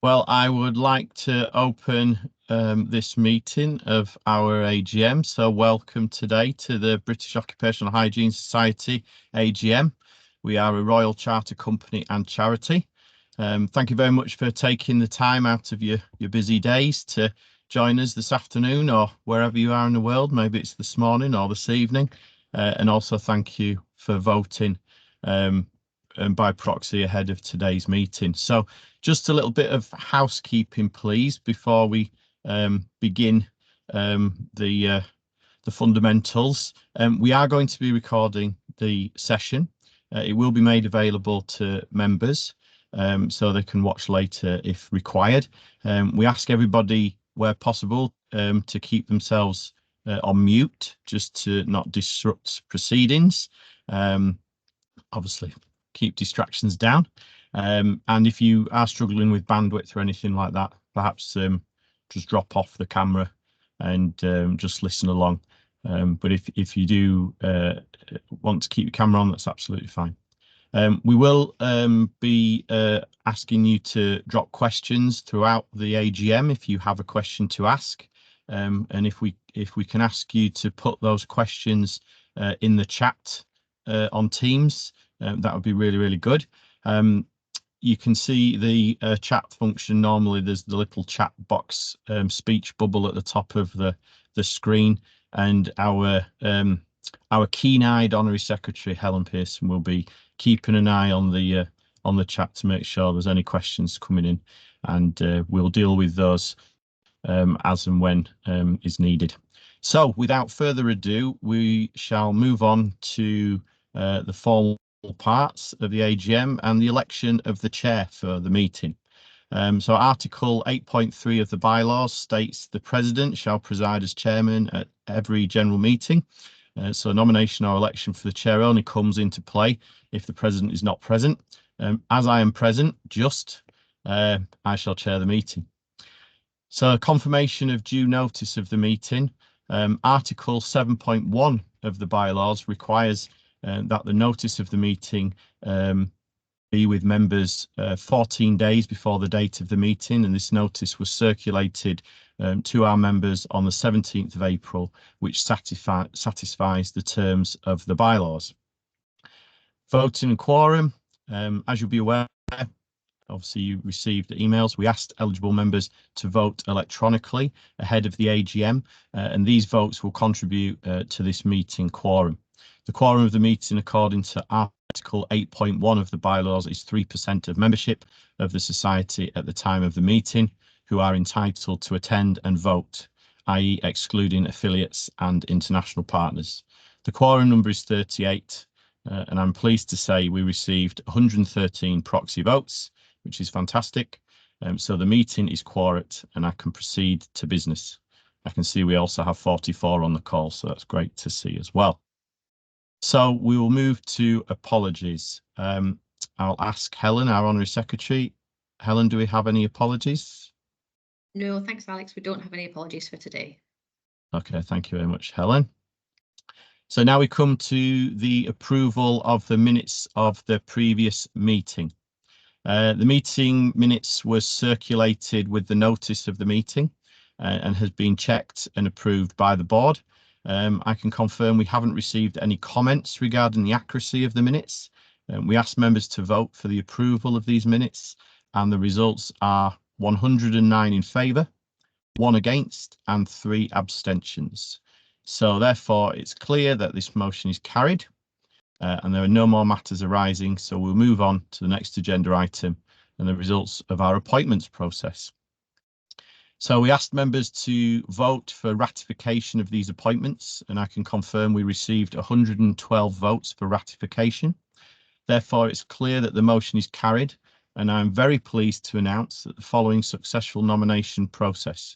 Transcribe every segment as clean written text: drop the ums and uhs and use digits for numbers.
Well, I would like to open this meeting of our AGM. So welcome today to the British Occupational Hygiene Society AGM. We are a Royal Charter company and charity. Thank you very much for taking the time out of your busy days to join us this afternoon or wherever you are in the world. Maybe it's this morning or this evening. And also thank you for voting and by proxy ahead of today's meeting. So just a little bit of housekeeping, please, before we begin the fundamentals. We are going to be recording the session. It will be made available to members so they can watch later if required. We ask everybody where possible to keep themselves on mute just to not disrupt proceedings. Obviously, keep distractions down. And if you are struggling with bandwidth or anything like that, perhaps just drop off the camera and just listen along. But if you do want to keep your camera on, that's absolutely fine. We will be asking you to drop questions throughout the AGM if you have a question to ask. And if we can ask you to put those questions in the chat on Teams, that would be really, really good. You can see the chat function. Normally there's the little chat box speech bubble at the top of the screen, and our keen-eyed honorary secretary Helen Pearson will be keeping an eye on the chat to make sure there's any questions coming in, and we'll deal with those as and when is needed. So without further ado, we shall move on to the formal parts of the AGM and the election of the chair for the meeting. So Article 8.3 of the bylaws states the president shall preside as chairman at every general meeting. So nomination or election for the chair only comes into play if the president is not present. As I am present, I shall chair the meeting. So confirmation of due notice of the meeting. Article 7.1 of the bylaws requires that the notice of the meeting be with members 14 days before the date of the meeting, and this notice was circulated to our members on the 17th of April, which satisfies the terms of the bylaws. Voting and quorum, as you'll be aware, obviously you received emails. We asked eligible members to vote electronically ahead of the AGM, and these votes will contribute to this meeting quorum. The quorum of the meeting, according to Article 8.1 of the bylaws, is 3% of membership of the society at the time of the meeting who are entitled to attend and vote, i.e. excluding affiliates and international partners. The quorum number is 38, and I'm pleased to say we received 113 proxy votes, which is fantastic. So the meeting is quorate and I can proceed to business. I can see we also have 44 on the call, so that's great to see as well. So we will move to apologies. I'll ask Helen, our honorary secretary. Helen, do we have any apologies? No, thanks, Alex. We don't have any apologies for today. Okay, thank you very much, Helen. So now we come to the approval of the minutes of the previous meeting. The meeting minutes was circulated with the notice of the meeting and has been checked and approved by the board. I can confirm we haven't received any comments regarding the accuracy of the minutes. We asked members to vote for the approval of these minutes, and the results are 109 in favour, 1 against and 3 abstentions. So therefore it's clear that this motion is carried and there are no more matters arising. So we'll move on to the next agenda item and the results of our appointments process. So we asked members to vote for ratification of these appointments, and I can confirm we received 112 votes for ratification. Therefore, it's clear that the motion is carried, and I'm very pleased to announce that the following successful nomination process.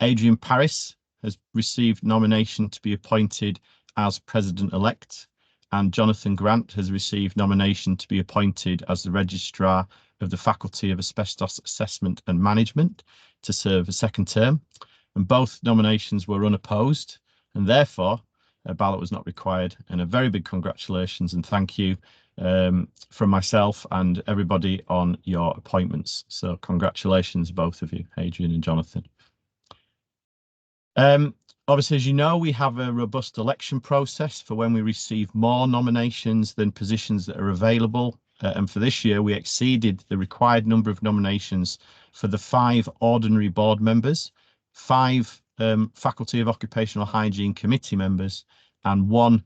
Adrian Paris has received nomination to be appointed as President-elect, and Jonathan Grant has received nomination to be appointed as the Registrar of the Faculty of Asbestos Assessment and Management to serve a second term, and both nominations were unopposed, and therefore a ballot was not required. And a very big congratulations and thank you from myself and everybody on your appointments. So congratulations, both of you, Adrian and Jonathan. Obviously, as you know, we have a robust election process for when we receive more nominations than positions that are available. And for this year, we exceeded the required number of nominations for the 5 ordinary board members, 5 Faculty of Occupational Hygiene committee members, and 1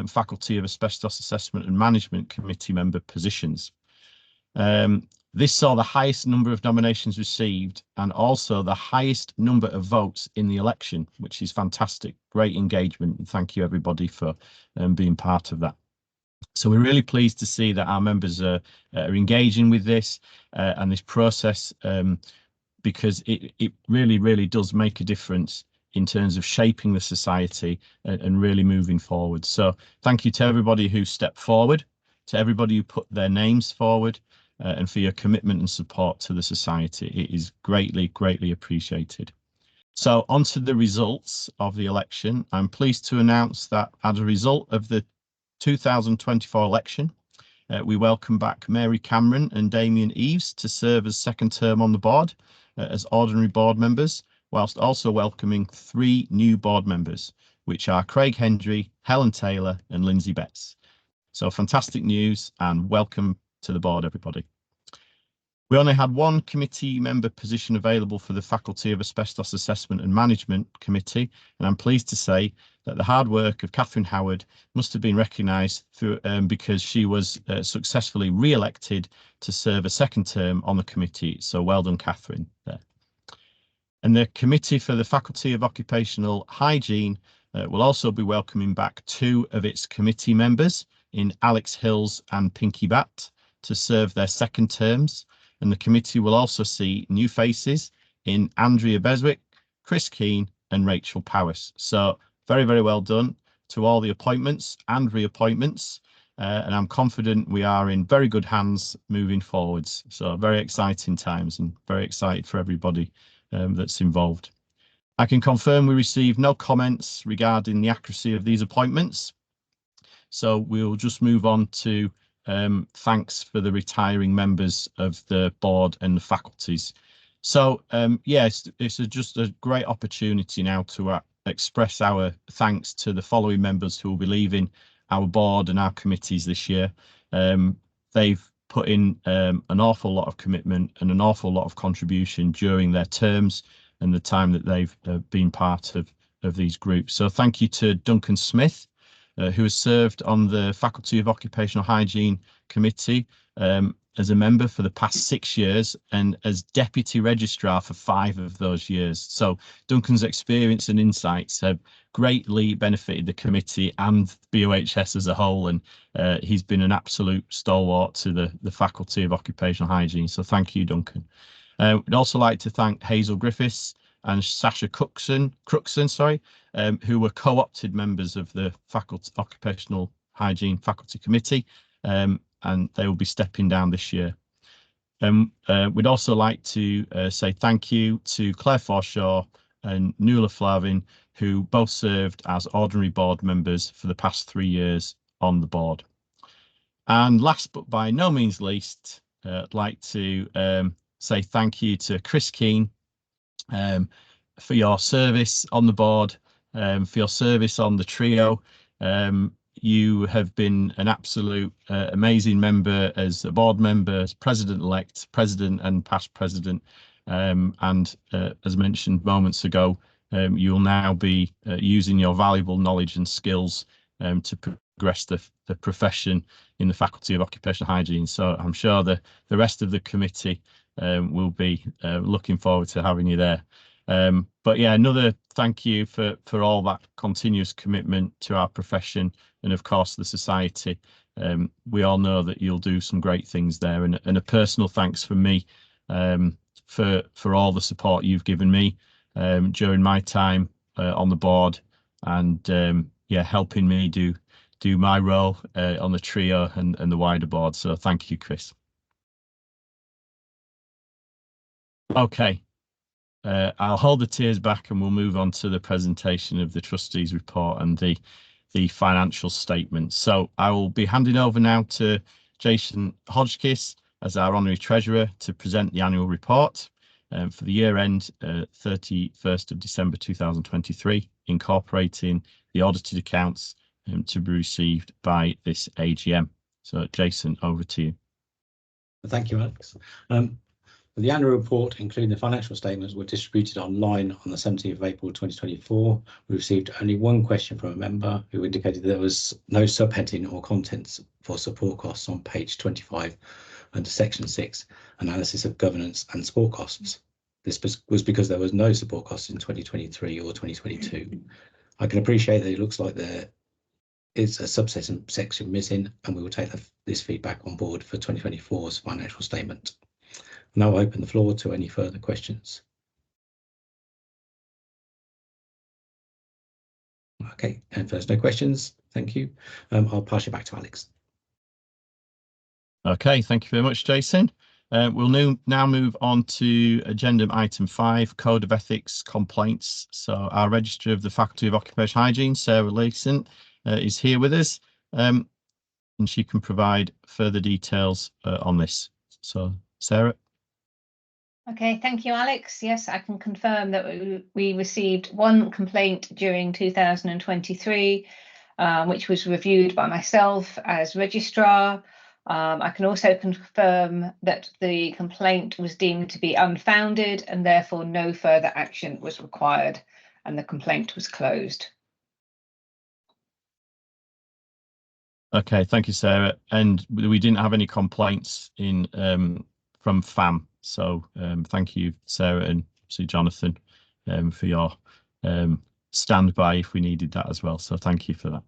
Faculty of Asbestos Assessment and Management committee member positions. This saw the highest number of nominations received and also the highest number of votes in the election, which is fantastic. Great engagement, and thank you everybody for being part of that. So we're really pleased to see that our members are engaging with this and this process, because it really does make a difference in terms of shaping the society and really moving forward. So thank you to everybody who stepped forward, to everybody who put their names forward, and for your commitment and support to the society. It is greatly appreciated. So on to the results of the election. I'm pleased to announce that as a result of the 2024 election, we welcome back Mary Cameron and Damien Eves to serve as second term on the board as ordinary board members, whilst also welcoming 3 new board members, which are Craig Hendry, Helen Taylor and Lindsay Betts. So fantastic news and welcome to the board, everybody. We only had 1 committee member position available for the Faculty of Asbestos Assessment and Management Committee, and I'm pleased to say that the hard work of Catherine Howard must have been recognised through because she was successfully re-elected to serve a second term on the committee. So well done, Catherine, there. And the Committee for the Faculty of Occupational Hygiene will also be welcoming back 2 of its committee members in Alex Hills and Pinky Batt to serve their second terms. And the committee will also see new faces in Andrea Beswick, Chris Keane and Rachel Powis. So very well done to all the appointments and reappointments. And I'm confident we are in very good hands moving forwards. So very exciting times and very excited for everybody that's involved. I can confirm we received no comments regarding the accuracy of these appointments. So we'll just move on to thanks for the retiring members of the board and the faculties. So yes, it's just a great opportunity now to express our thanks to the following members who will be leaving our board and our committees this year. They've put in an awful lot of commitment and an awful lot of contribution during their terms and the time that they've been part of these groups. So thank you to Duncan Smith, who has served on the Faculty of Occupational Hygiene Committee as a member for the past 6 years and as Deputy Registrar for 5 of those years. So Duncan's experience and insights have greatly benefited the committee and BOHS as a whole, and he's been an absolute stalwart to the Faculty of Occupational Hygiene. So thank you, Duncan. We'd also like to thank Hazel Griffiths and Sasha Crookston, who were co-opted members of the Occupational Hygiene Faculty Committee, and they will be stepping down this year. We'd also like to say thank you to Claire Forshaw and Nuala Flavin, who both served as ordinary board members for the past 3 years on the board. And last but by no means least, I'd like to say thank you to Chris Keane for your service on the board, for your service on the trio. You have been an absolute amazing member as a board member, as president-elect, president and past president. And as mentioned moments ago, you will now be using your valuable knowledge and skills to progress the profession in the Faculty of Occupational Hygiene. So I'm sure the rest of the committee will be looking forward to having you there. But yeah, another thank you for all that continuous commitment to our profession and of course the society. We all know that you'll do some great things there, and a personal thanks from me for all the support you've given me during my time on the board, and yeah, helping me do my role on the trio and the wider board. So thank you, Chris. Okay. I'll hold the tears back and we'll move on to the presentation of the trustees report and the the financial statements. So I will be handing over now to Jason Hodgkiss as our Honorary Treasurer to present the annual report for the year end 31st of December 2023, incorporating the audited accounts to be received by this AGM. So Jason, over to you. Thank you, Alex. The annual report, including the financial statements, were distributed online on the 17th of April 2024. We received only one question from a member who indicated there was no subheading or contents for support costs on page 25 under section 6, analysis of governance and support costs. This was because there was no support costs in 2023 or 2022. I can appreciate that it looks like there is a subsection missing, and we will take this feedback on board for 2024's financial statement. Now I open the floor to any further questions. Okay, and if there's no questions, thank you. I'll pass you back to Alex. Okay, thank you very much, Jason. We'll now move on to agenda item 5, Code of Ethics Complaints. So our Registrar of the Faculty of Occupational Hygiene, Sarah Leeson, is here with us, and she can provide further details on this. So, Sarah. Okay, thank you, Alex. Yes, I can confirm that we received one complaint during 2023, which was reviewed by myself as registrar. I can also confirm that the complaint was deemed to be unfounded and therefore no further action was required and the complaint was closed. Okay, thank you, Sarah. And we didn't have any complaints in from FAM. So thank you, Sarah and Sir Jonathan, for your standby if we needed that as well. So thank you for that.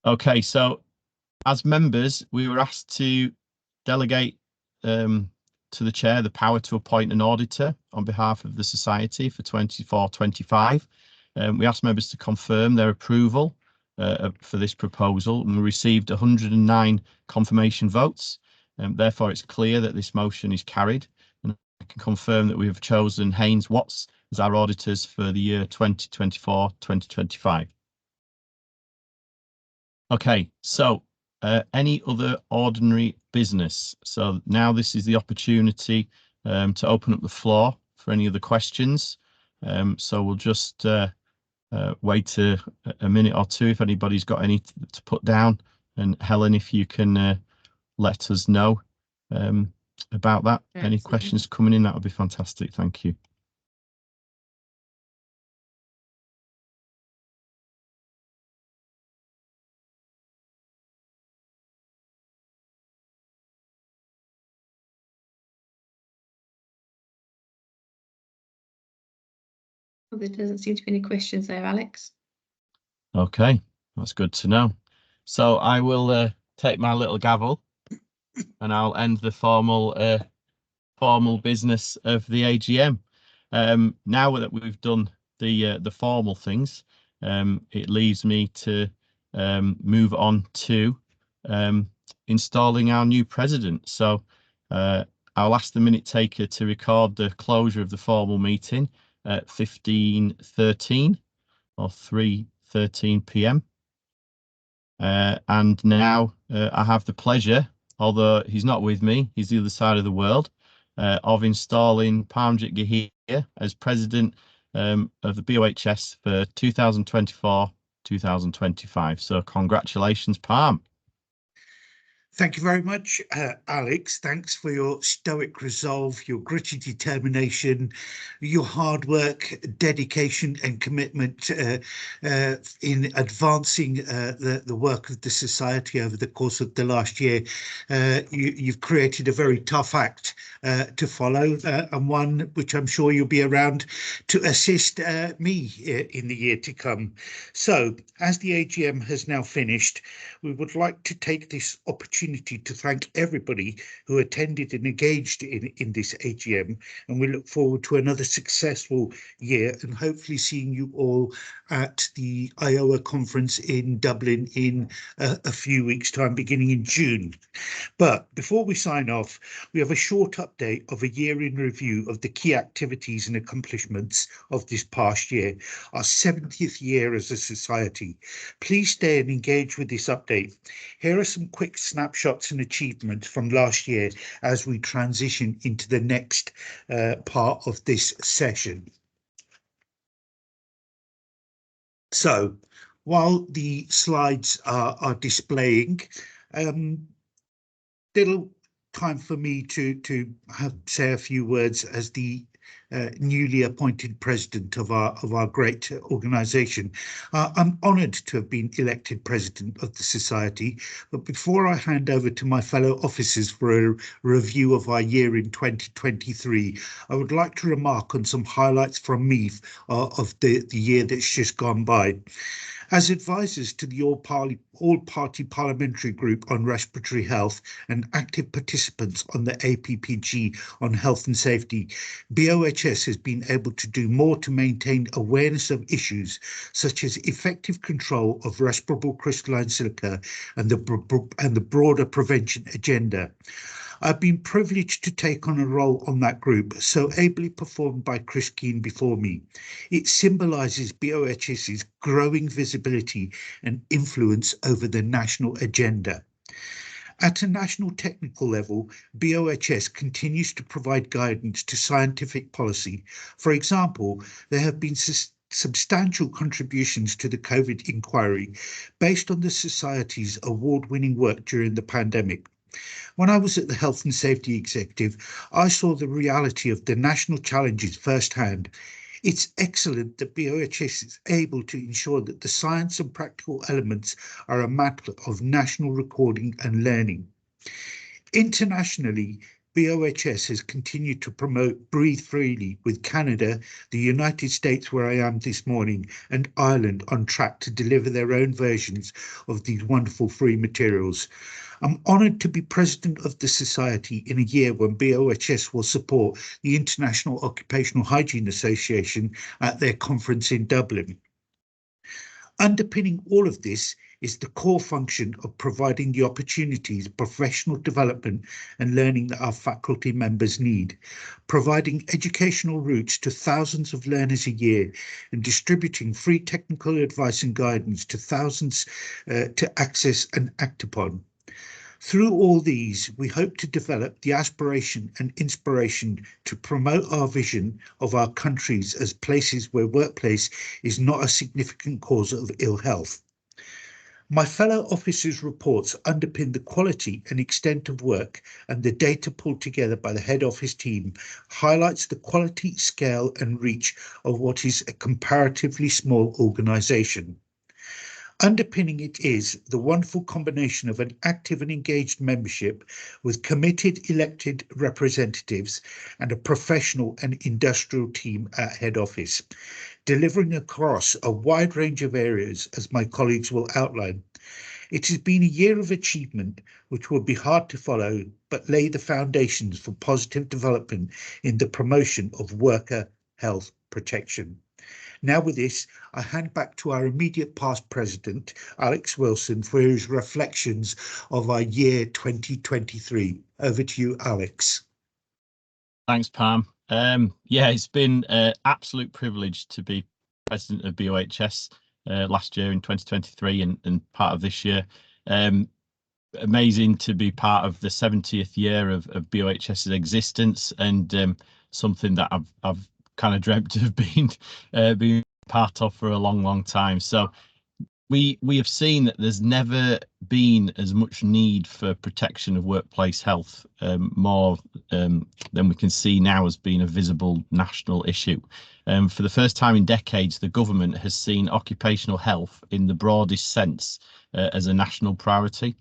Okay, so as members, we were asked to delegate to the chair the power to appoint an auditor on behalf of the Society for 24-25. We asked members to confirm their approval for this proposal, and we received 109 confirmation votes. Therefore, it's clear that this motion is carried, and I can confirm that we have chosen Haynes Watts as our auditors for the year 2024-2025. Okay, so any other ordinary business? So now this is the opportunity to open up the floor for any other questions. So we'll just wait a minute or two if anybody's got any to put down. And Helen, if you can let us know about that. Any questions coming in, that would be fantastic. Thank you. Well, there doesn't seem to be any questions there, Alex. Okay, that's good to know. So I will take my little gavel and I'll end the formal business of the AGM. Now that we've done the formal things, it leaves me to move on to installing our new president. So I'll ask the minute taker to record the closure of the formal meeting at 15:13 or 3:13 p.m. And now I have the pleasure, although he's not with me, he's the other side of the world, of installing Parmjit Gahir as president of the BOHS for 2024-2025. So congratulations, Parm. Thank you very much, Alex. Thanks for your stoic resolve, your gritty determination, your hard work, dedication and commitment in advancing the work of the Society over the course of the last year. You've created a very tough act to follow, and one which I'm sure you'll be around to assist me in the year to come. So, as the AGM has now finished, we would like to take this opportunity to thank everybody who attended and engaged in this AGM, and we look forward to another successful year and hopefully seeing you all at the IOA conference in Dublin in a few weeks' time, beginning in June. But before we sign off, we have a short update of a year in review of the key activities and accomplishments of this past year, our 70th year as a society. Please stay and engage with this update. Here are some quick snapshots and achievements from last year as we transition into the next part of this session. So, while the slides are displaying, little time for me to say a few words as the newly appointed president of our great organisation. I'm honoured to have been elected president of the society, but before I hand over to my fellow officers for a review of our year in 2023, I would like to remark on some highlights from me of the year that's just gone by. As advisors to the all-party parliamentary group on respiratory health and active participants on the APPG on health and safety, BOHS has been able to do more to maintain awareness of issues such as effective control of respirable crystalline silica and the broader prevention agenda. I've been privileged to take on a role on that group, so ably performed by Chris Keane before me. It symbolises BOHS's growing visibility and influence over the national agenda. At a national technical level, BOHS continues to provide guidance to scientific policy. For example, there have been substantial contributions to the COVID inquiry based on the Society's award-winning work during the pandemic. When I was at the Health and Safety Executive, I saw the reality of the national challenges firsthand. It's excellent that BOHS is able to ensure that the science and practical elements are a matter of national recording and learning. Internationally, BOHS has continued to promote Breathe Freely with Canada, the United States, where I am this morning, and Ireland on track to deliver their own versions of these wonderful free materials. I'm honoured to be president of the society in a year when BOHS will support the International Occupational Hygiene Association at their conference in Dublin. Underpinning all of this is the core function of providing the opportunities, professional development and learning that our faculty members need, providing educational routes to thousands of learners a year and distributing free technical advice and guidance to thousands to access and act upon. Through all these, we hope to develop the aspiration and inspiration to promote our vision of our countries as places where workplace is not a significant cause of ill health. My fellow officers' reports underpin the quality and extent of work, and the data pulled together by the head office team highlights the quality, scale and reach of what is a comparatively small organisation. Underpinning it is the wonderful combination of an active and engaged membership with committed elected representatives and a professional and industrial team at head office, delivering across a wide range of areas, as my colleagues will outline. It has been a year of achievement which will be hard to follow, but lay the foundations for positive development in the promotion of worker health protection. Now with this, I hand back to our immediate past president, Alex Wilson, for his reflections of our year 2023. Over to you, Alex. Thanks, Pam. Yeah, it's been an absolute privilege to be president of BOHS last year in 2023 and part of this year. Amazing to be part of the 70th year of BOHS's existence, and something that I've kind of dreamt of being part of for a long time. So we have seen that there's never been as much need for protection of workplace health, more than we can see now as being a visible national issue. For the first time in decades, the government has seen occupational health in the broadest sense as a national priority.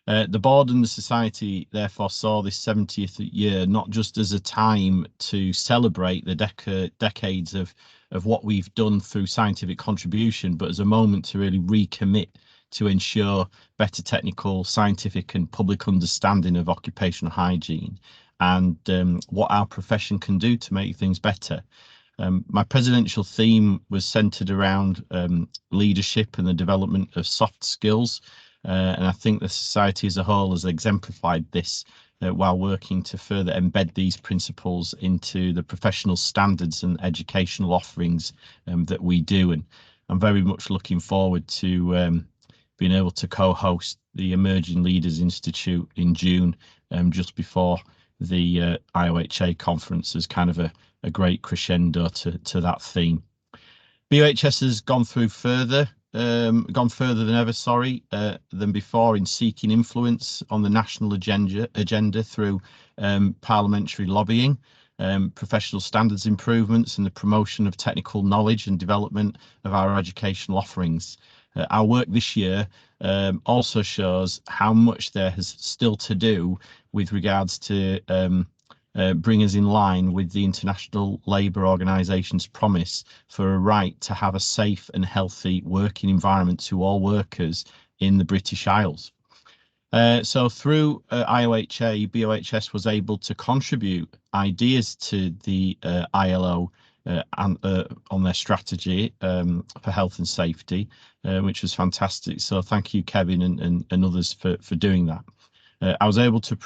The board and the society therefore saw this 70th year not just as a time to celebrate the decades of what we've done through scientific contribution, but as a moment to really recommit to ensure better technical, scientific and public understanding of occupational hygiene and what our profession can do to make things better. My presidential theme was centred around leadership and the development of soft skills. And I think the society as a whole has exemplified this while working to further embed these principles into the professional standards and educational offerings that we do. And I'm very much looking forward to being able to co-host the Emerging Leaders Institute in June, just before the IOHA conference, as kind of a great crescendo to that theme. BOHS has gone further than ever, than before in seeking influence on the national agenda through parliamentary lobbying, professional standards improvements, and the promotion of technical knowledge and development of our educational offerings. Our work this year also shows how much there has still to do with regards to bring us in line with the International Labour Organisation's promise for a right to have a safe and healthy working environment to all workers in the British Isles. So through IOHA, BOHS was able to contribute ideas to the ILO on their strategy for health and safety, which was fantastic. So thank you, Kevin, and others for doing that. I was able to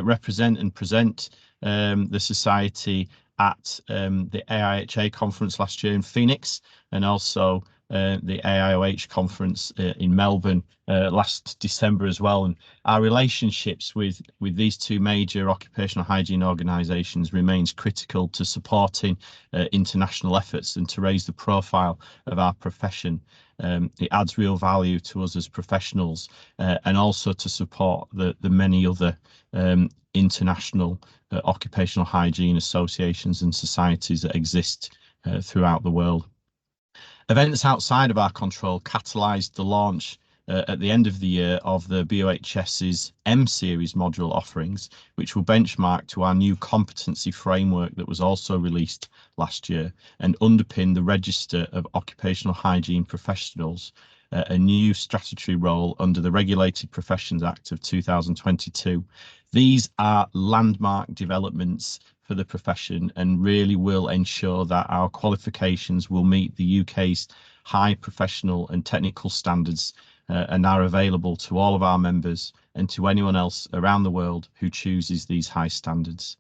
represent and present the Society at the AIHA conference last year in Phoenix, and also the AIOH conference in Melbourne last December as well. And our relationships with these two major occupational hygiene organisations remains critical to supporting international efforts and to raise the profile of our profession. It adds real value to us as professionals, and also to support the many other international occupational hygiene associations and societies that exist throughout the world. Events outside of our control catalysed the launch at the end of the year of the BOHS's M-Series module offerings, which will benchmark to our new competency framework that was also released last year and underpin the Register of Occupational Hygiene Professionals, a new statutory role under the Regulated Professions Act of 2022. These are landmark developments for the profession and really will ensure that our qualifications will meet the UK's high professional and technical standards and are available to all of our members and to anyone else around the world who chooses these high standards.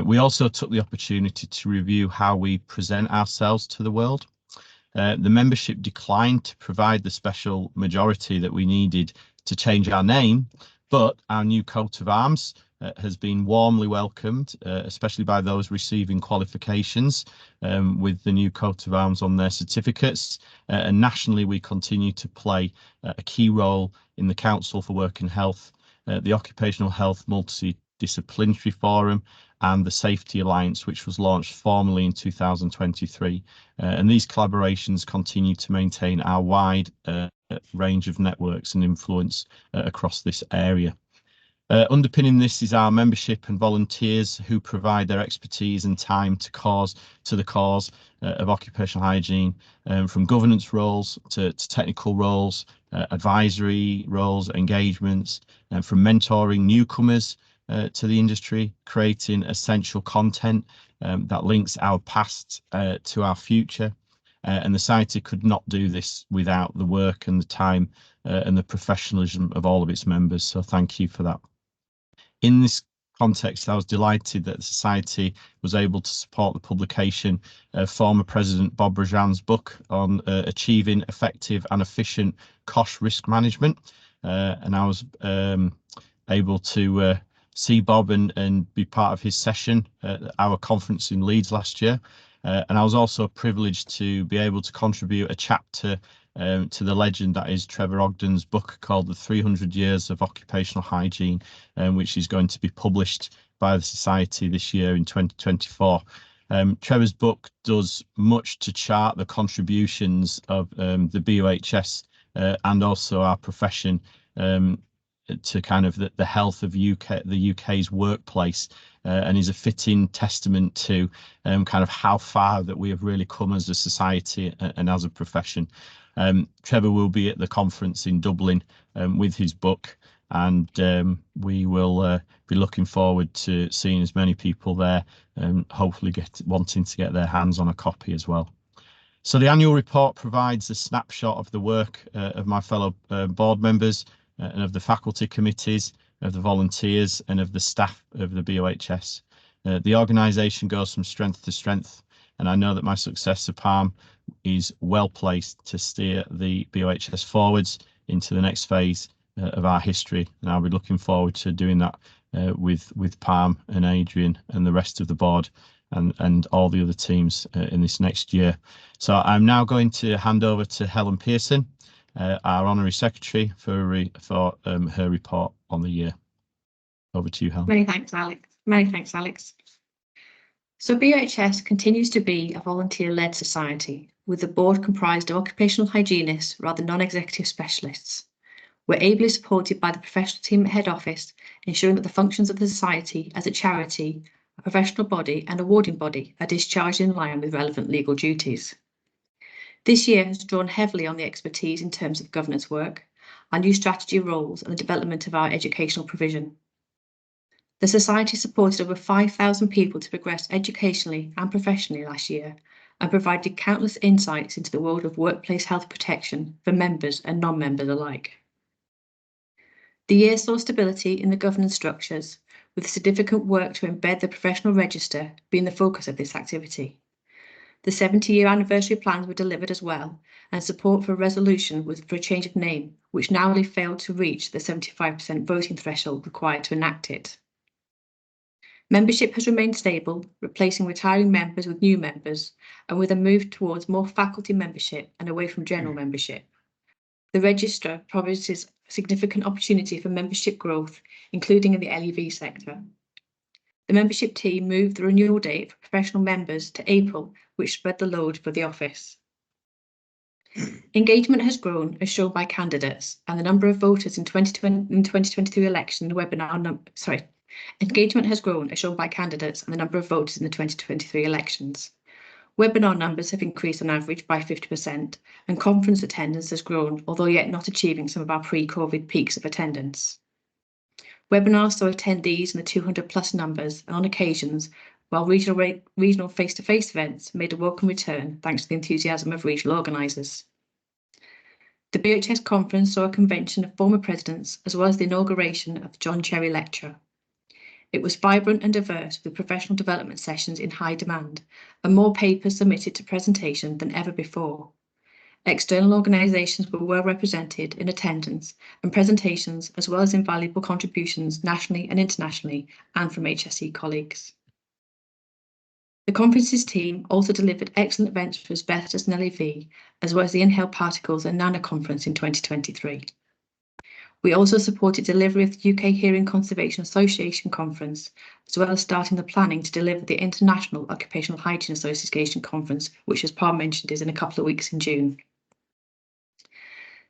We also took the opportunity to review how we present ourselves to the world. The membership declined to provide the special majority that we needed to change our name, but our new coat of arms has been warmly welcomed, especially by those receiving qualifications with the new coat of arms on their certificates. And nationally, we continue to play a key role in the Council for Work and Health, the Occupational Health Multidisciplinary Forum, and the Safety Alliance, which was launched formally in 2023. And these collaborations continue to maintain our wide range of networks and influence across this area. Underpinning this is our membership and volunteers who provide their expertise and time to the cause of occupational hygiene, from governance roles to technical roles, advisory roles, engagements, and from mentoring newcomers to the industry, creating essential content that links our past to our future. And the Society could not do this without the work and the time and the professionalism of all of its members. So thank you for that. In this context, I was delighted that the Society was able to support the publication of former President Bob Rajan's book on achieving effective and efficient cost risk management. And I was able to see Bob and be part of his session at our conference in Leeds last year. And I was also privileged to be able to contribute a chapter to the legend that is Trevor Ogden's book called The 300 Years of Occupational Hygiene, which is going to be published by the Society this year in 2024. Trevor's book does much to chart the contributions of the BOHS and also our profession to kind of the health of the UK's workplace, and is a fitting testament to kind of how far that we have really come as a society and as a profession. Trevor will be at the conference in Dublin with his book, and we will be looking forward to seeing as many people there and hopefully wanting to get their hands on a copy as well. So the annual report provides a snapshot of the work of my fellow board members and of the faculty committees, of the volunteers and of the staff of the BOHS. The organisation goes from strength to strength, and I know that my successor, Palm, is well placed to steer the BOHS forwards into the next phase of our history, and I'll be looking forward to doing that with Palm and Adrian and the rest of the board and all the other teams in this next year. So I'm now going to hand over to Helen Pearson, our Honorary Secretary, for her report on the year. Over to you, Helen. Many thanks, Alex. So BOHS continues to be a volunteer-led society, with the board comprised of occupational hygienists rather than non-executive specialists. We're ably supported by the professional team at head office, ensuring that the functions of the society as a charity, a professional body and awarding body are discharged in line with relevant legal duties. This year has drawn heavily on the expertise in terms of governance work, our new strategy roles and the development of our educational provision. The Society supported over 5,000 people to progress educationally and professionally last year and provided countless insights into the world of workplace health protection for members and non-members alike. The year saw stability in the governance structures, with significant work to embed the professional register being the focus of this activity. The 70-year anniversary plans were delivered as well, and support for a resolution for a change of name, which narrowly failed to reach the 75% voting threshold required to enact it. Membership has remained stable, replacing retiring members with new members, and with a move towards more faculty membership and away from general membership. The register promises significant opportunity for membership growth, including in the LEV sector. The membership team moved the renewal date for professional members to April, which spread the load for the office. Engagement has grown, as shown by candidates, and the number of voters in 2023 election webinar Engagement has grown, as shown by candidates and the number of voters in the 2023 elections. Webinar numbers have increased on average by 50%, and conference attendance has grown, although yet not achieving some of our pre-COVID peaks of attendance. Webinars saw attendees in the 200+ numbers, and on occasions, while regional face-to-face events made a welcome return thanks to the enthusiasm of regional organisers. The BOHS conference saw a convention of former presidents, as well as the inauguration of the John Cherry Lecture. It was vibrant and diverse, with professional development sessions in high demand and more papers submitted to presentation than ever before. External organisations were well represented in attendance and presentations, as well as invaluable contributions nationally and internationally and from HSE colleagues. The conferences team also delivered excellent events for asbestos and LEV, as well as the Inhaled Particles and Nano Conference in 2023. We also supported delivery of the UK Hearing Conservation Association Conference, as well as starting the planning to deliver the International Occupational Hygiene Association Conference, which, as Paul mentioned, is in a couple of weeks in June.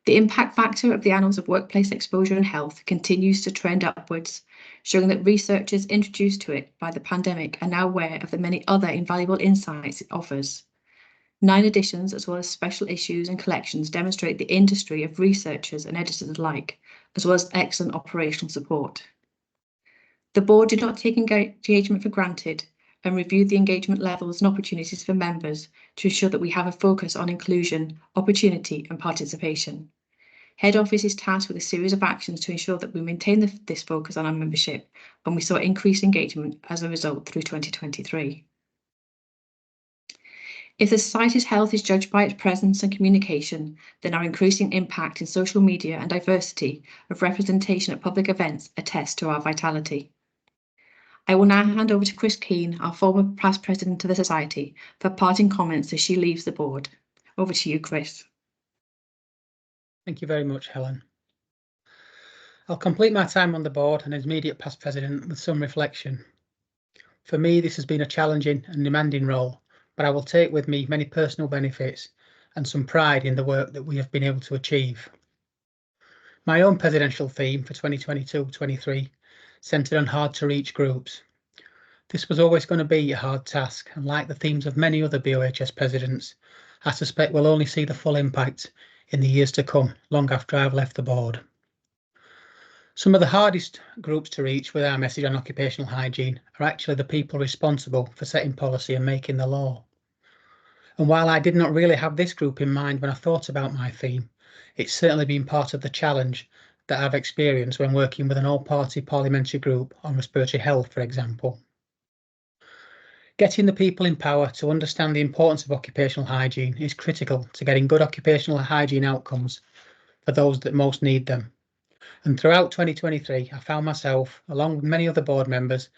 The impact factor of the Annals of Workplace Exposure and Health continues to trend upwards, showing that researchers introduced to it by the pandemic are now aware of the many other invaluable insights it offers. 9 editions, as well as special issues and collections, demonstrate the industry of researchers and editors alike, as well as excellent operational support. The board did not take engagement for granted and reviewed the engagement levels and opportunities for members to ensure that we have a focus on inclusion, opportunity and participation. Head Office is tasked with a series of actions to ensure that we maintain this focus on our membership, and we saw increased engagement as a result through 2023. If the Society's health is judged by its presence and communication, then our increasing impact in social media and diversity of representation at public events attest to our vitality. I will now hand over to Chris Keane, our former past president of the Society, for parting comments as she leaves the board. Over to you, Chris. Thank you very much, Helen. I'll complete my time on the board and as immediate past president with some reflection. For me, this has been a challenging and demanding role, but I will take with me many personal benefits and some pride in the work that we have been able to achieve. My own presidential theme for 2022-23 centred on hard to reach groups. This was always going to be a hard task, and like the themes of many other BOHS presidents, I suspect we'll only see the full impact in the years to come, long after I've left the board. Some of the hardest groups to reach with our message on occupational hygiene are actually the people responsible for setting policy and making the law. And while I did not really have this group in mind when I thought about my theme, it's certainly been part of the challenge that I've experienced when working with an all-party parliamentary group on respiratory health, for example. Getting the people in power to understand the importance of occupational hygiene is critical to getting good occupational hygiene outcomes for those that most need them. And throughout 2023, I found myself, along with many other board members,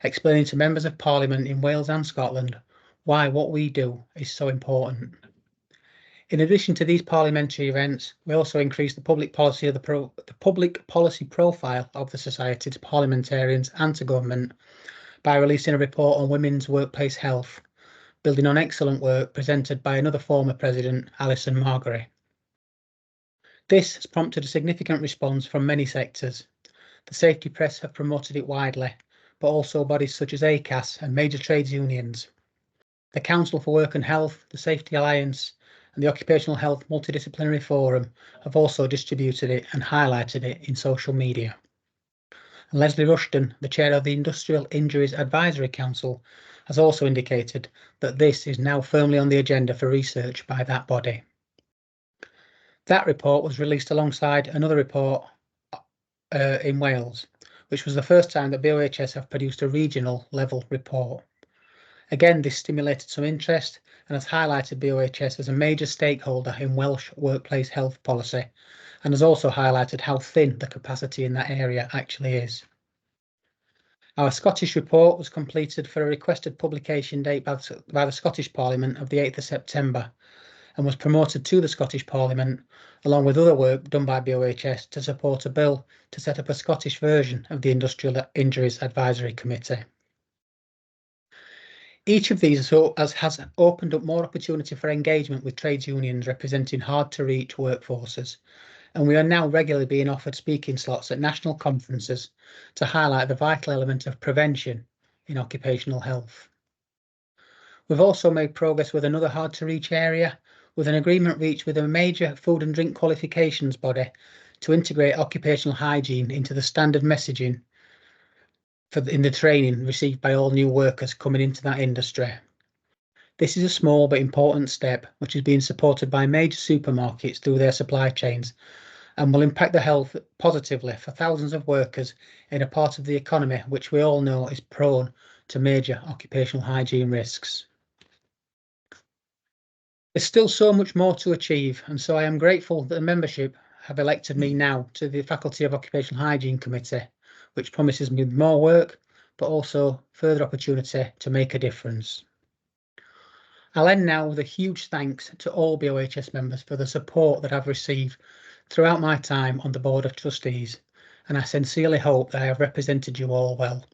explaining to members of Parliament in Wales and Scotland why what we do is so important. In addition to these parliamentary events, we also increased the public policy of the public policy profile of the Society to parliamentarians and to government by releasing a report on women's workplace health, building on excellent work presented by another former president, Alison Margery. This has prompted a significant response from many sectors. The safety press have promoted it widely, but also bodies such as ACAS and major trades unions. The Council for Work and Health, the Safety Alliance, and the Occupational Health Multidisciplinary Forum have also distributed it and highlighted it in social media. And Leslie Rushton, the chair of the Industrial Injuries Advisory Council, has also indicated that this is now firmly on the agenda for research by that body. That report was released alongside another report in Wales, which was the first time that BOHS have produced a regional level report. Again, this stimulated some interest and has highlighted BOHS as a major stakeholder in Welsh workplace health policy, and has also highlighted how thin the capacity in that area actually is. Our Scottish report was completed for a requested publication date by the Scottish Parliament of the 8th of September and was promoted to the Scottish Parliament along with other work done by BOHS to support a bill to set up a Scottish version of the Industrial Injuries Advisory Committee. Each of these has opened up more opportunity for engagement with trades unions representing hard-to-reach workforces, and we are now regularly being offered speaking slots at national conferences to highlight the vital element of prevention in occupational health. We've also made progress with another hard-to-reach area, with an agreement reached with a major food and drink qualifications body to integrate occupational hygiene into the standard messaging in the training received by all new workers coming into that industry. This is a small but important step which is being supported by major supermarkets through their supply chains and will impact the health positively for thousands of workers in a part of the economy which we all know is prone to major occupational hygiene risks. There's still so much more to achieve, and so I am grateful that the membership have elected me now to the Faculty of Occupational Hygiene Committee, which promises me more work, but also further opportunity to make a difference. I'll end now with a huge thanks to all BOHS members for the support that I've received throughout my time on the Board of Trustees, and I sincerely hope that I have represented you all well.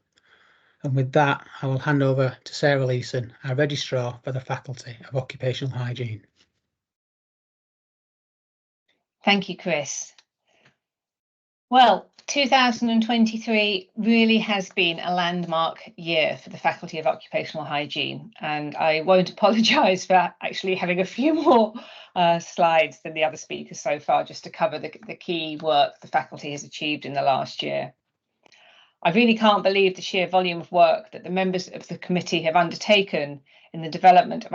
And with that, I will hand over to Sarah Leeson, our Registrar for the Faculty of Occupational Hygiene. Thank you, Chris. Well, 2023 really has been a landmark year for the Faculty of Occupational Hygiene, and I won't apologise for actually having a few more slides than the other speakers so far, just to cover the key work the faculty has achieved in the last year. I really can't believe the sheer volume of work that the members of the committee have undertaken in the development of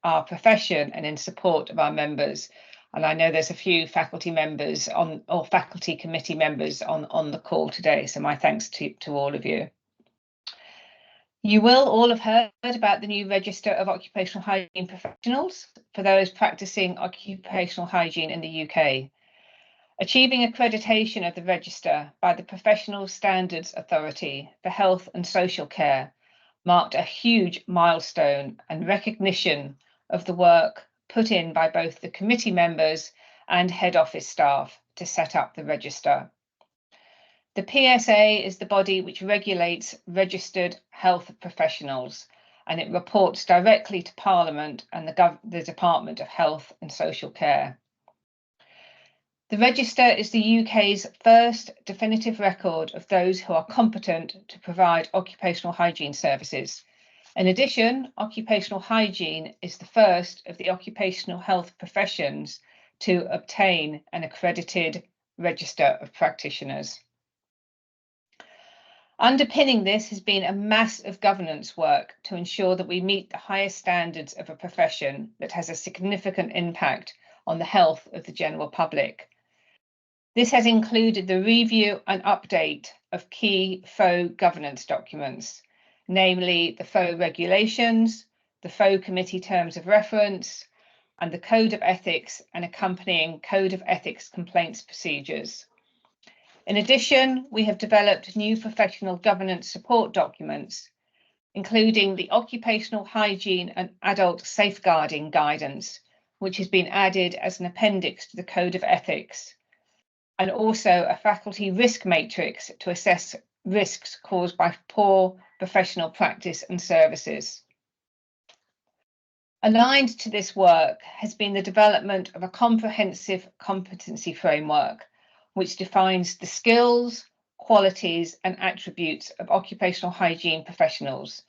our profession and in support of our members. And I know there's a few faculty members or faculty committee members on the call today, so my thanks to all of you. You will all have heard about the new Register of Occupational Hygiene Professionals for those practicing occupational hygiene in the UK. Achieving accreditation of the register by the Professional Standards Authority for Health and Social Care marked a huge milestone and recognition of the work put in by both the committee members and head office staff to set up the register. The PSA is the body which regulates registered health professionals, and it reports directly to Parliament and the Department of Health and Social Care. The register is the UK's first definitive record of those who are competent to provide occupational hygiene services. In addition, occupational hygiene is the first of the occupational health professions to obtain an accredited register of practitioners. Underpinning this has been a mass of governance work to ensure that we meet the highest standards of a profession that has a significant impact on the health of the general public. This has included the review and update of key FO governance documents, namely the FO regulations, the FO committee terms of reference, and the Code of Ethics and accompanying Code of Ethics complaints procedures. In addition, we have developed new professional governance support documents, including the Occupational Hygiene and Adult Safeguarding Guidance, which has been added as an appendix to the Code of Ethics, and also a faculty risk matrix to assess risks caused by poor professional practice and services. Aligned to this work has been the development of a comprehensive competency framework, which defines the skills, qualities, and attributes of occupational hygiene professionals.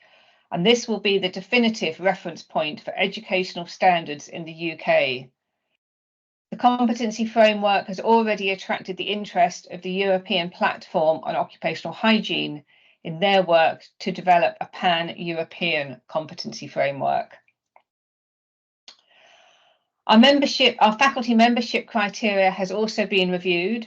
And this will be the definitive reference point for educational standards in the UK. The competency framework has already attracted the interest of the European Platform on Occupational Hygiene in their work to develop a pan-European competency framework. Our faculty membership criteria has also been reviewed.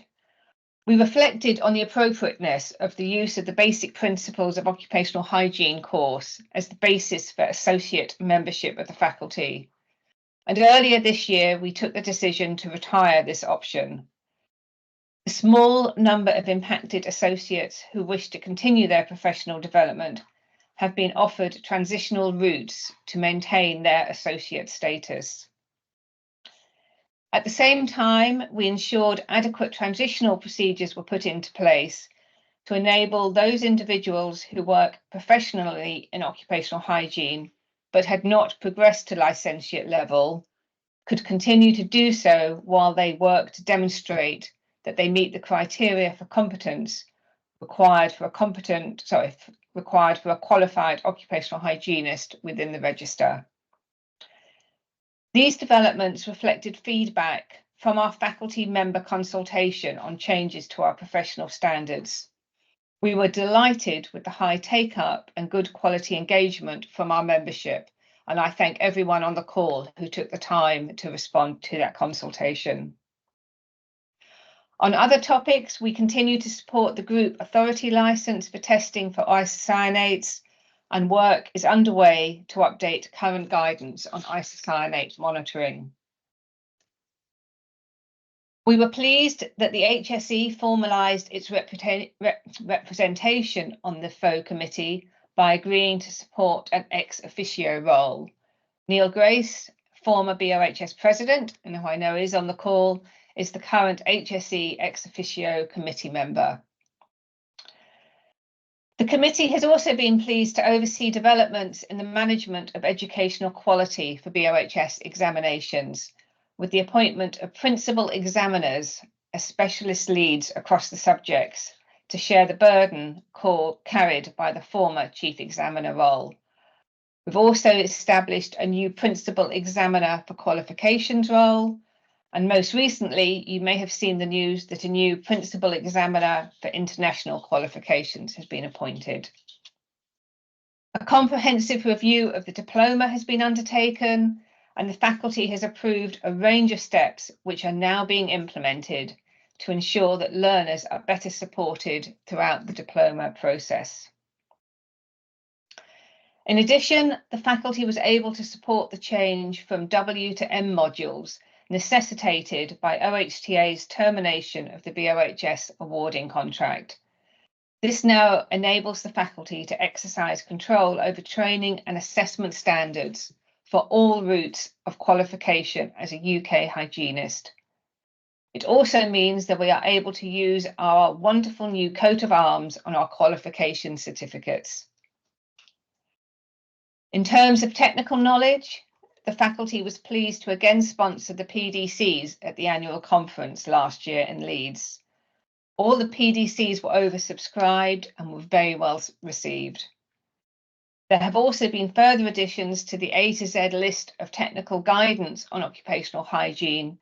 We reflected on the appropriateness of the use of the Basic Principles of Occupational Hygiene course as the basis for associate membership of the faculty. And earlier this year, we took the decision to retire this option. A small number of impacted associates who wish to continue their professional development have been offered transitional routes to maintain their associate status. At the same time, we ensured adequate transitional procedures were put into place to enable those individuals who work professionally in occupational hygiene but had not progressed to licentiate level could continue to do so while they work to demonstrate that they meet the criteria for competence required for a qualified occupational hygienist within the register. These developments reflected feedback from our faculty member consultation on changes to our professional standards. We were delighted with the high take-up and good quality engagement from our membership, and I thank everyone on the call who took the time to respond to that consultation. On other topics, we continue to support the group authority licence for testing for isocyanates, and work is underway to update current guidance on isocyanate monitoring. We were pleased that the HSE formalised its representation on the FO committee by agreeing to support an ex officio role. Neil Grace, former BOHS president, and who I know is on the call, is the current HSE ex officio committee member. The committee has also been pleased to oversee developments in the management of educational quality for BOHS examinations, with the appointment of principal examiners as specialist leads across the subjects to share the burden carried by the former chief examiner role. We've also established a new principal examiner for qualifications role, and most recently, you may have seen the news that a new principal examiner for international qualifications has been appointed. A comprehensive review of the diploma has been undertaken, and the faculty has approved a range of steps which are now being implemented to ensure that learners are better supported throughout the diploma process. In addition, the faculty was able to support the change from W to M modules necessitated by OHTA's termination of the BOHS awarding contract. This now enables the faculty to exercise control over training and assessment standards for all routes of qualification as a UK hygienist. It also means that we are able to use our wonderful new coat of arms on our qualification certificates. In terms of technical knowledge, the faculty was pleased to again sponsor the PDCs at the annual conference last year in Leeds. All the PDCs were oversubscribed and were very well received. There have also been further additions to the A to Z list of technical guidance on occupational hygiene.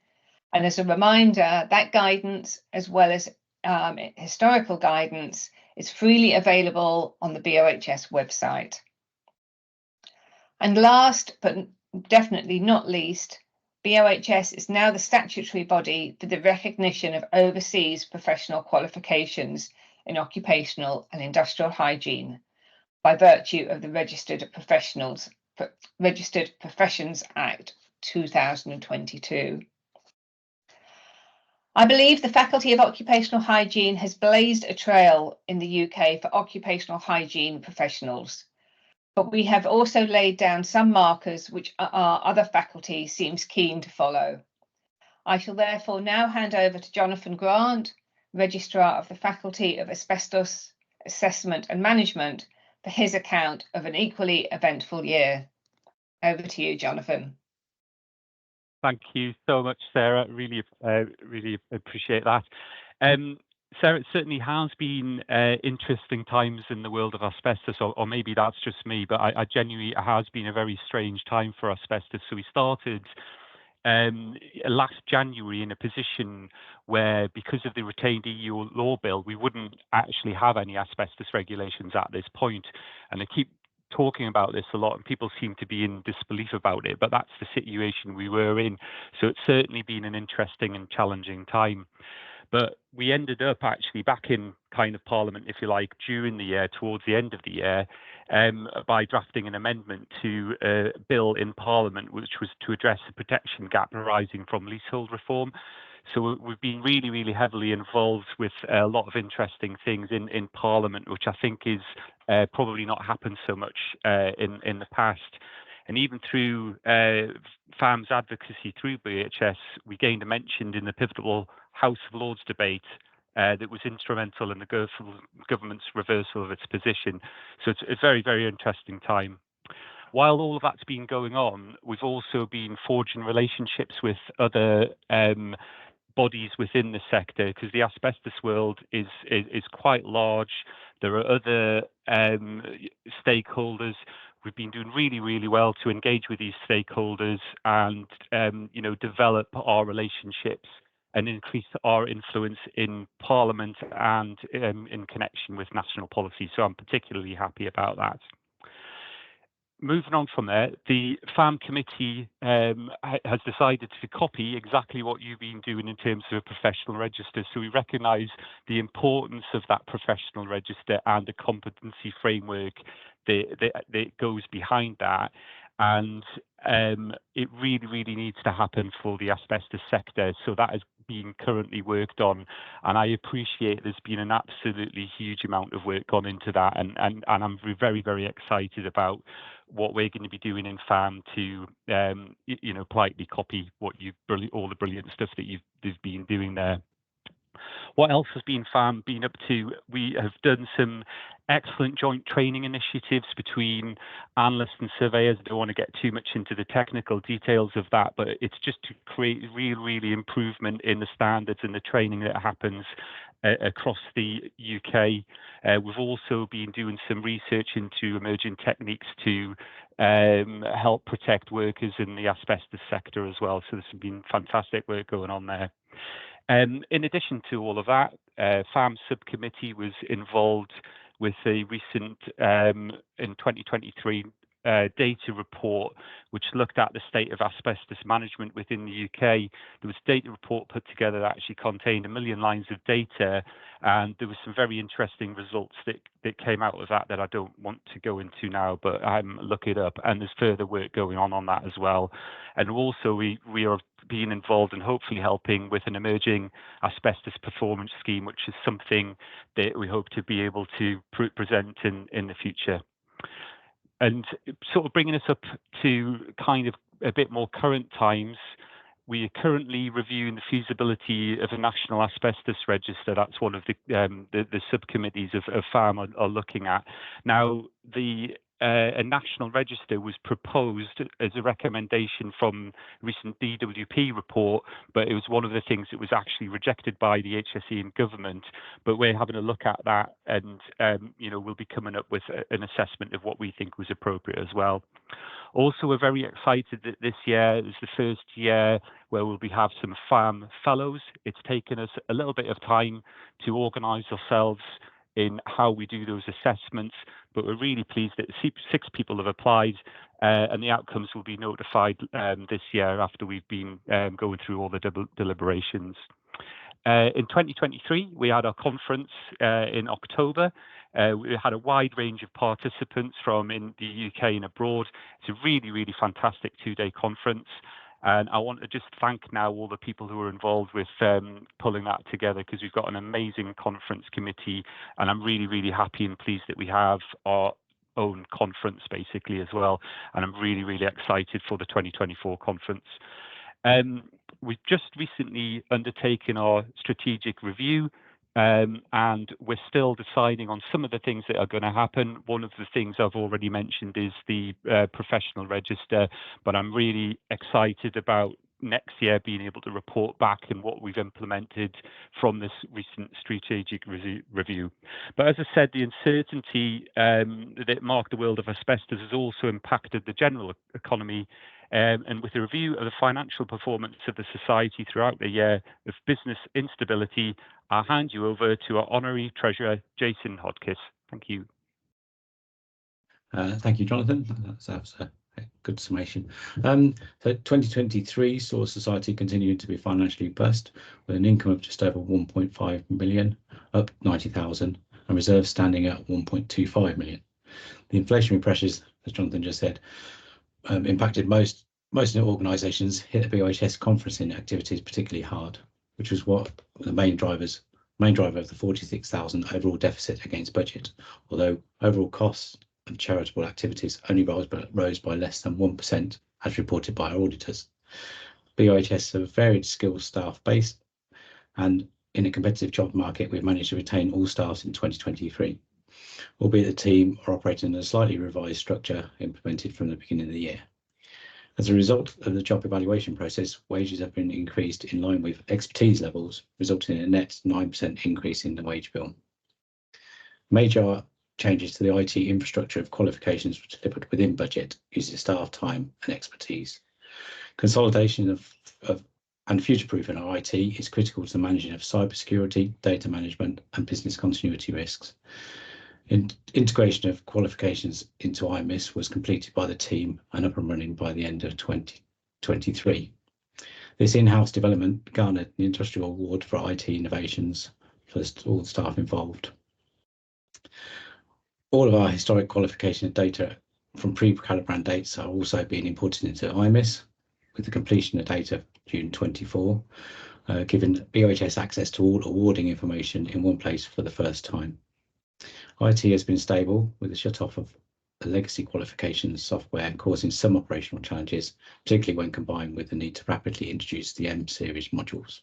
And as a reminder, that guidance, as well as historical guidance, is freely available on the BOHS website. And last, but definitely not least, BOHS is now the statutory body for the recognition of overseas professional qualifications in occupational and industrial hygiene by virtue of the Registered Professions Act 2022. I believe the Faculty of Occupational Hygiene has blazed a trail in the UK for occupational hygiene professionals, but we have also laid down some markers which our other faculty seems keen to follow. I shall therefore now hand over to Jonathan Grant, Registrar of the Faculty of Asbestos Assessment and Management, for his account of an equally eventful year. Over to you, Jonathan. Thank you so much, Sarah. Really appreciate that. Sarah, it certainly has been interesting times in the world of asbestos, or maybe that's just me, but I genuinely, it has been a very strange time for asbestos. So we started last January in a position where, because of the retained EU law bill, we wouldn't actually have any asbestos regulations at this point. And I keep talking about this a lot and people seem to be in disbelief about it, but that's the situation we were in. So it's certainly been an interesting and challenging time. But we ended up actually back in kind of Parliament, if you like, during the year, towards the end of the year, by drafting an amendment to a bill in Parliament, which was to address the protection gap arising from leasehold reform. So we've been really heavily involved with a lot of interesting things in Parliament, which I think is probably not happened so much in the past. And even through FAM's advocacy through BHS, we gained a mention in the pivotal House of Lords debate that was instrumental in the government's reversal of its position. So it's a very interesting time. While all of that's been going on, we've also been forging relationships with other bodies within the sector, because the asbestos world is quite large. There are other stakeholders. We've been doing really well to engage with these stakeholders and develop our relationships and increase our influence in Parliament and in connection with national policy. So I'm particularly happy about that. Moving on from there, the FAM committee has decided to copy exactly what you've been doing in terms of a professional register. So we recognise the importance of that professional register and the competency framework that goes behind that. And it really needs to happen for the asbestos sector. So that is being currently worked on, and I appreciate there's been an absolutely huge amount of work gone into that, and I'm very excited about what we're going to be doing in FAM to politely copy what all the brilliant stuff that you've been doing there. What else has been FAM been up to? We have done some excellent joint training initiatives between analysts and surveyors. I don't want to get too much into the technical details of that, but it's just to create really improvement in the standards and the training that happens across the UK. We've also been doing some research into emerging techniques to help protect workers in the asbestos sector as well. So there's been fantastic work going on there. In addition to all of that, FAM subcommittee was involved with a recent, in 2023, data report, which looked at the state of asbestos management within the UK. There was a data report put together that actually contained 1 million lines of data, and there were some very interesting results that came out of that I don't want to go into now, but look it up, and there's further work going on that as well. And also we are being involved and hopefully helping with an emerging asbestos performance scheme, which is something that we hope to be able to present in the future. And sort of bringing us up to kind of a bit more current times, we are currently reviewing the feasibility of a national asbestos register. That's one of the subcommittees of FAM are looking at. Now, a national register was proposed as a recommendation from a recent DWP report, but it was one of the things that was actually rejected by the HSE and government. But we're having a look at that, and we'll be coming up with an assessment of what we think was appropriate as well. Also, we're very excited that this year is the first year where we'll have some FAM fellows. It's taken us a little bit of time to organise ourselves in how we do those assessments, but we're really pleased that 6 people have applied, and the outcomes will be notified this year after we've been going through all the deliberations. In 2023, we had our conference in October. We had a wide range of participants from in the UK and abroad. It's a really, really fantastic two-day conference. And I want to just thank now all the people who were involved with pulling that together, because we've got an amazing conference committee, and I'm really, really happy and pleased that we have our own conference basically as well. And I'm really, really excited for the 2024 conference. We've just recently undertaken our strategic review, and we're still deciding on some of the things that are going to happen. One of the things I've already mentioned is the professional register, but I'm really excited about next year being able to report back and what we've implemented from this recent strategic review. But as I said, the uncertainty that marked the world of asbestos has also impacted the general economy. And with a review of the financial performance of the society throughout the year of business instability, I'll hand you over to our Honorary Treasurer, Jason Hodkiss. Thank you. Thank you, Jonathan. That's a good summation. So 2023 saw society continuing to be financially robust, with an income of just over 1.5 million, up 90,000, and reserves standing at 1.25 million. The inflationary pressures, as Jonathan just said, impacted most organisations, hit the BOHS conferencing activities particularly hard, which was what the main driver of the 46,000 overall deficit against budget, although overall costs of charitable activities only rose by less than 1%, as reported by our auditors. BOHS have a varied skilled staff base, and in a competitive job market, we've managed to retain all staff in 2023, albeit the team are operating in a slightly revised structure implemented from the beginning of the year. As a result of the job evaluation process, wages have been increased in line with expertise levels, resulting in a net 9% increase in the wage bill. Major changes to the IT infrastructure of qualifications were delivered within budget, using staff time and expertise. Consolidation and future-proofing our IT is critical to the managing of cybersecurity, data management, and business continuity risks. Integration of qualifications into IMIS was completed by the team and up and running by the end of 2023. This in-house development garnered the Industrial Award for IT innovations for all the staff involved. All of our historic qualification data from pre-Calibrand dates are also being imported into IMIS, with the completion of data June 24, giving BOHS access to all awarding information in one place for the first time. IT has been stable, with the shut-off of the legacy qualifications software causing some operational challenges, particularly when combined with the need to rapidly introduce the M-series modules.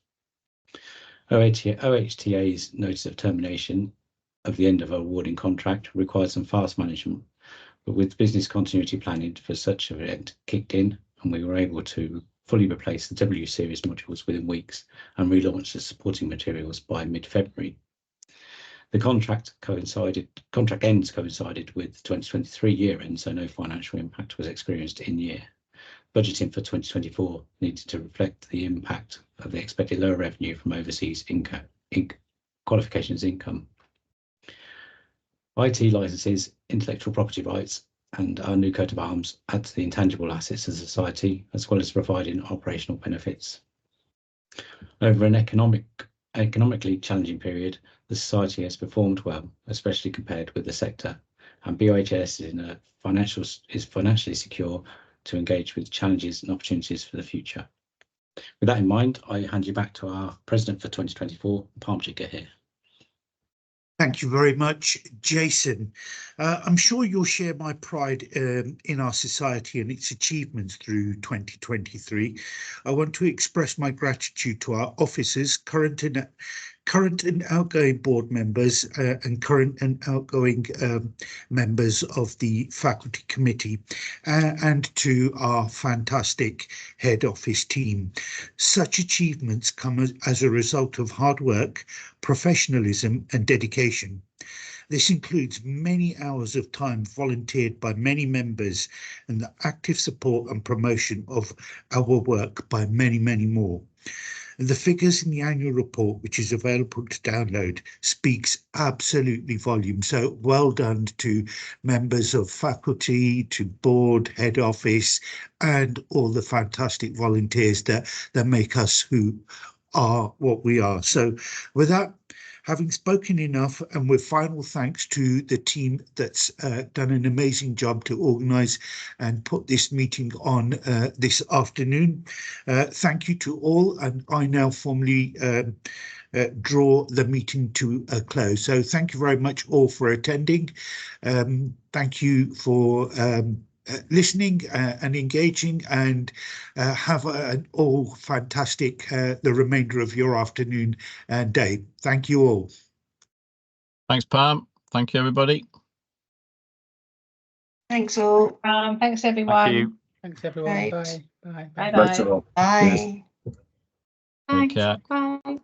OHTA's notice of termination of the end of our awarding contract required some fast management, but with business continuity planning for such an event kicked in, and we were able to fully replace the W-series modules within weeks and relaunch the supporting materials by mid-February. The contract ends coincided with the 2023 year end, so no financial impact was experienced in year. Budgeting for 2024 needed to reflect the impact of the expected lower revenue from overseas qualifications income. IT licenses, intellectual property rights, and our new coat of arms add to the intangible assets of society, as well as providing operational benefits. Over an economically challenging period, the society has performed well, especially compared with the sector, and BOHS is financially secure to engage with challenges and opportunities for the future. With that in mind, I hand you back to our President for 2024, Parmjit here. Thank you very much, Jason. I'm sure you'll share my pride in our society and its achievements through 2023. I want to express my gratitude to our officers, current and outgoing board members, and current and outgoing members of the faculty committee, and to our fantastic head office team. Such achievements come as a result of hard work, professionalism, and dedication. This includes many hours of time volunteered by many members and the active support and promotion of our work by many, many more. And the figures in the annual report, which is available to download, speaks absolutely volume. So well done to members of faculty, to board, head office, and all the fantastic volunteers that make us who are what we are. So with that, having spoken enough, and with final thanks to the team that's done an amazing job to organise and put this meeting on this afternoon. Thank you to all, and I now formally draw the meeting to a close. So thank you very much all for attending. Thank you for listening and engaging, and have an all fantastic the remainder of your afternoon and day. Thank you all. Thanks, Pam. Thank you, everybody. Thanks all. Thanks everyone. you. Thanks everyone. Right. Bye. Bye. Bye Bye. bye. Bye. Take care. Bye.